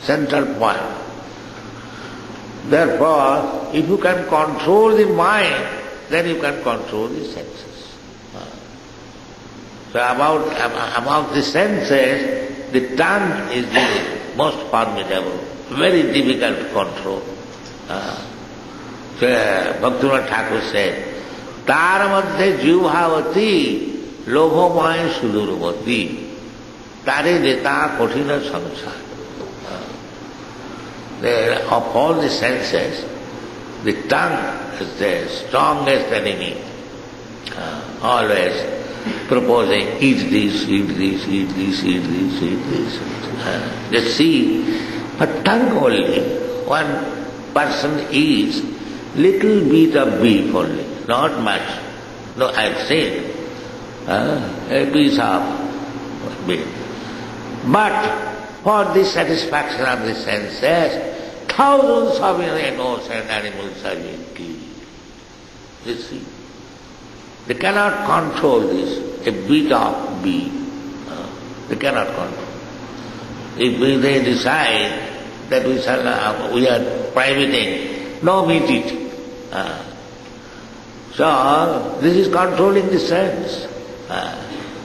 Central point. Therefore, if you can control the mind, then you can control the senses. So among the senses, the tongue is the most formidable, very difficult to control. So Bhaktivinoda Thakur said, Tar madhye jivhavati lobhamaya sudurvati tare deta kothina samsara. Of all the senses, the tongue is the strongest enemy, always proposing, eat this, eat this, eat this, eat this, eat this. Just see, but tongue only, one person eats little bit of beef only, not much. No, I've seen a piece of beef. But for the satisfaction of the senses, thousands of innocent animals are being killed. You see? They cannot control this, a bit of beef. They cannot control. If they decide that we are prohibiting, no meat eating. So, this is controlling the sense.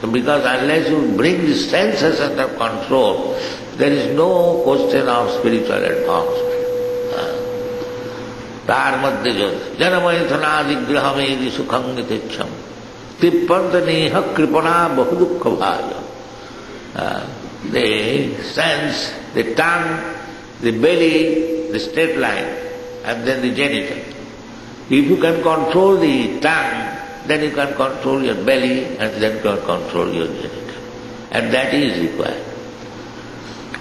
Because unless you bring the senses under control, there is no question of spiritual advancement. Tar madhya janamayathana grahame sukham nitecham tippantaneha kripana bahudukha bhaya. The sense, the tongue, the belly, the straight line, and then the genital. If you can control the tongue, then you can control your belly and then you can control your genital. And that is required.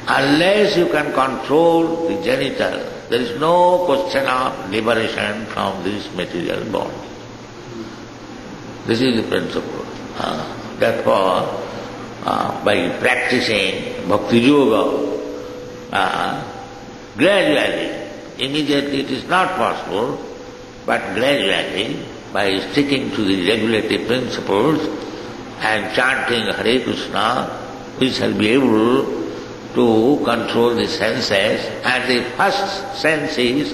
Unless you can control the genital, there is no question of liberation from this material body. This is the principle. Therefore, by practicing bhakti yoga, gradually, immediately it is not possible, but gradually, by sticking to the regulative principles and chanting Hare Krishna, we shall be able to control the senses, and the first sense is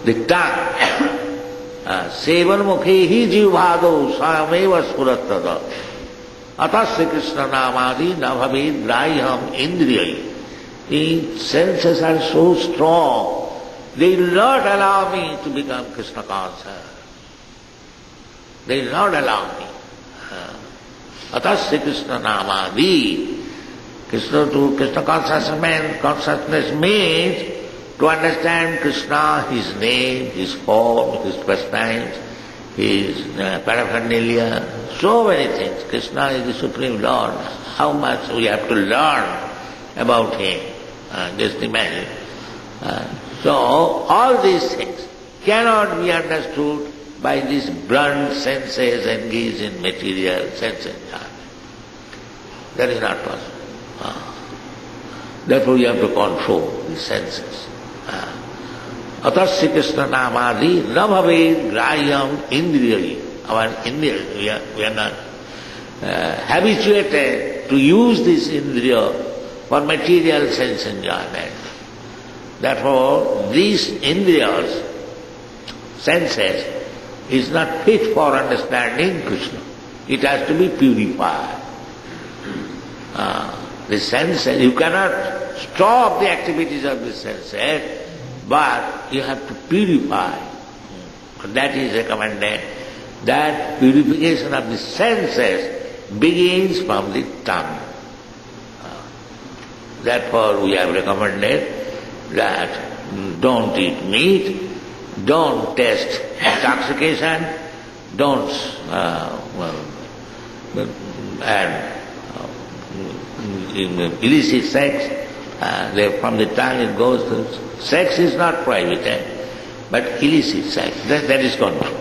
the tongue. Sevan mukhe hi jivhado sameva spurattada atasya Krishna namadi nabhavid graham indriyai. The senses are so strong, they will not allow me to become Krishna conscious. They will not allow me. Atasya Krishna namadi. Krishna consciousness means to understand Krishna, his name, his form, his pastimes, his paraphernalia, so many things. Krishna is the Supreme Lord. How much we have to learn about him. Just imagine. So all these things cannot be understood by these blunt senses engaged in material sense enjoyment. That is not possible. Therefore you have to control the senses. Atasya Krishna namadi nabhaved grahyam indriyai. Our indriya, we are not habituated to use this indriya for material sense enjoyment. Therefore, these indriyas, senses, is not fit for understanding Krishna. It has to be purified. The senses, you cannot stop the activities of the senses, but you have to purify. That is recommended. That purification of the senses begins from the tongue. Therefore we have recommended that don't eat meat, don't taste intoxication, don't illicit sex. From the tongue it goes to sex is not prohibited, but illicit sex, that is control.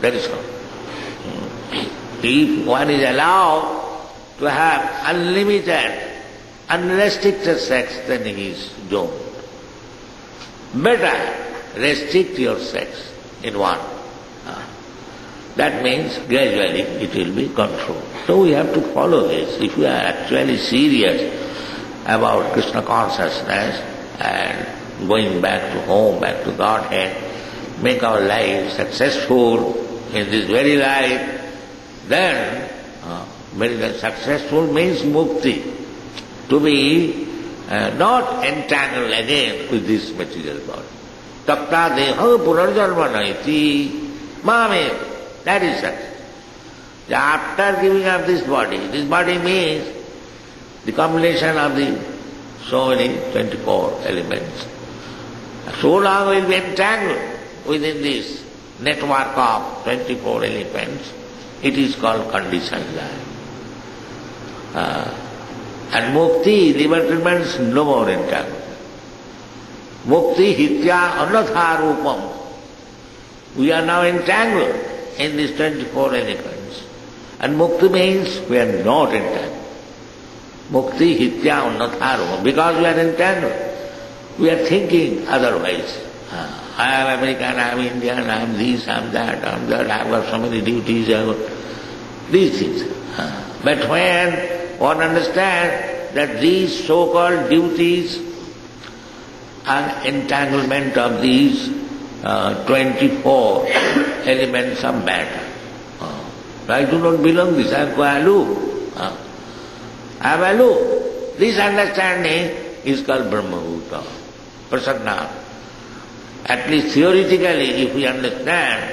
That is control. If one is allowed to have unlimited, unrestricted sex, then he is doomed. better restrict your sex in one. That means gradually it will be controlled. So we have to follow this. If we are actually serious about Krishna consciousness and going back to home, back to Godhead, make our life successful in this very life, then very successful means mukti. To be not entangled again with this material body. Takta deha purarjanma naiti mame. That is success. After giving up this body means the combination of the so many 24 elements. So long we will be entangled within this network of 24 elements. It is called conditioned life. And mukti, liberty means no more entanglement. Mukti hitya anatha rupam. We are now entangled in these 24 elements. And mukti means we are not entangled. Mukti hitya anatha rupam. Because we are entangled, we are thinking otherwise. I am American, I am Indian, I am this, I am that, I have got so many duties, I have got these things. But when one understands that these so-called duties and entanglement of these 24 elements of matter, I do not belong this, I am aloof. I am aloof. This understanding is called Brahma-bhuta, Prasanna. At least theoretically, if we understand,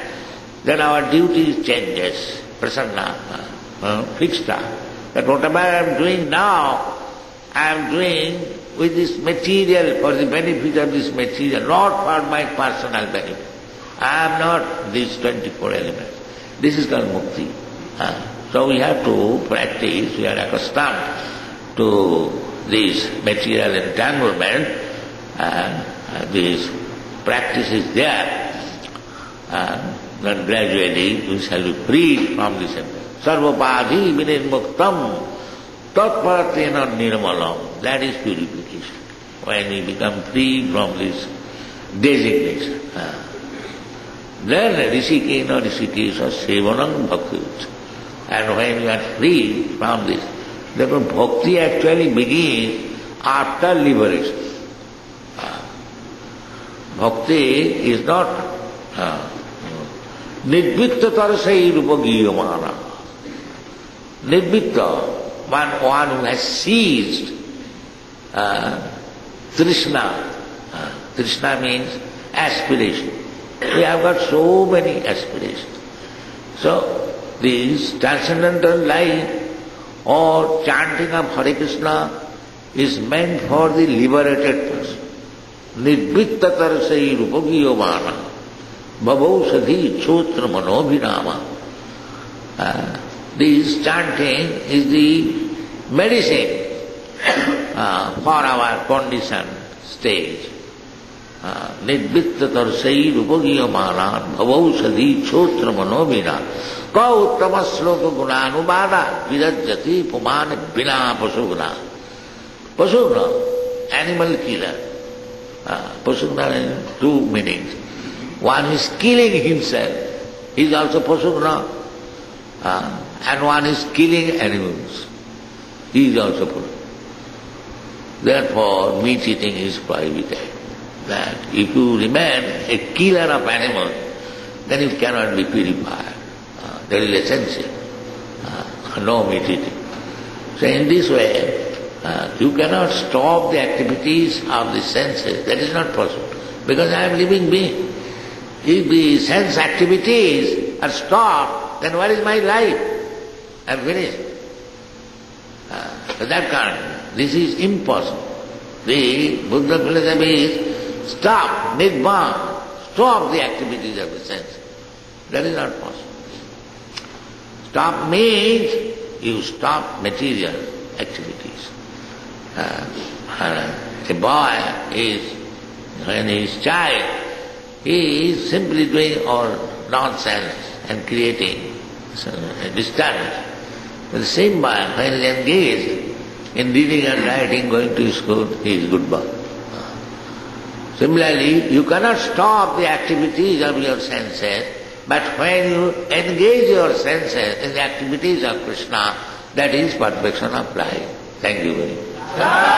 then our duty changes, prasanna, fixed up. That whatever I am doing now, I am doing with this material, for the benefit of this material, not for my personal benefit. I am not these 24 elements. This is called mukti. So we have to practice, we are accustomed to this material entanglement, and this practice is there, and then gradually we shall be freed from this. Sarvapadhi vinirmuktam tatpatena nirmalam. That is purification. When we become free from this designation. Then rishikena rishikesha sevanam bhakti. And when we are free from this, therefore bhakti actually begins after liberation. Bhakti is not nidvitta tarsai rupa giyamana. Nidvitta, one who has seized Trishna. Trishna means aspiration. We have got so many aspirations. So this transcendental life or chanting of Hare Krishna is meant for the liberated person. Nidvitta tarsai rupagiyamana bhavausadhi chotra manobhinama. This chanting is the medicine for our conditioned stage. Nidvitta tarsai rupagiyamana bhavausadhi chotra manobhinama ka uttama sloka gunanubada vidajyati pumana bina pasugna. Pasugna, animal killer. Pasugna in two meanings. One is killing himself, he is also pasugna. And one is killing animals, he is also pasugna. Therefore, meat eating is prohibited. That if you remain a killer of animals, then you cannot be purified. That is essential. No meat eating. So in this way, you cannot stop the activities of the senses. That is not possible. Because I am living being. If the sense activities are stopped, then what is my life? I am finished. So that kind, this is impossible. The Buddha philosophy is stop, nirvana, stop the activities of the senses. That is not possible. Stop means you stop material activities. A boy is, when he is child, he is simply doing all nonsense and creating a disturbance. But the same boy, when he is engaged in reading and writing, going to school, he is good boy. Similarly, you cannot stop the activities of your senses, but when you engage your senses in the activities of Krishna, that is perfection of life. Thank you very much.